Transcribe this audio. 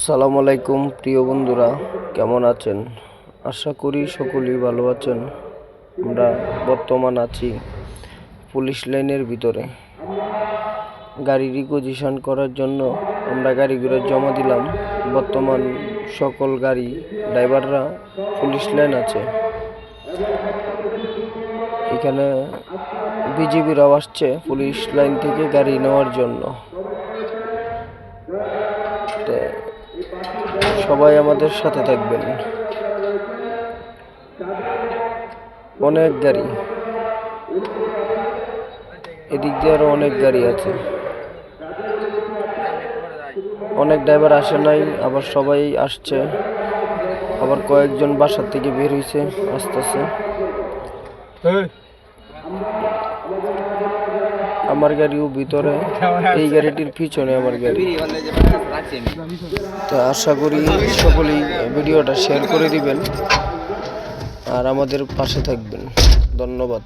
সালামু আলাইকুম প্রিয় বন্ধুরা, কেমন আছেন? আশা করি সকলেই ভালো আছেন। আমরা বর্তমান আছি পুলিশ লাইনের ভিতরে। গাড়ি রিপোজিশন করার জন্য আমরা গাড়িগুলো জমা দিলাম। বর্তমান সকল গাড়ি ড্রাইভাররা পুলিশ লাইন আছে। এখানে বিজিবিরাও আসছে পুলিশ লাইন থেকে গাড়ি নেওয়ার জন্য। সবাই আমাদের সাথে থাকবেন। অনেক গাড়ি, এদিক দিয়ে আরো অনেক গাড়ি আছে। অনেক ড্রাইভার আসে নাই, আবার সবাই আসছে, আবার কয়েকজন বাসার থেকে বের হয়েছে আসতেছে। আমার গাড়িও ভিতরে, এই গাড়িটির পিছনে আমার গাড়ি। তো আশা করি সকলেই ভিডিওটা শেয়ার করে দিবেন আর আমাদের পাশে থাকবেন। ধন্যবাদ।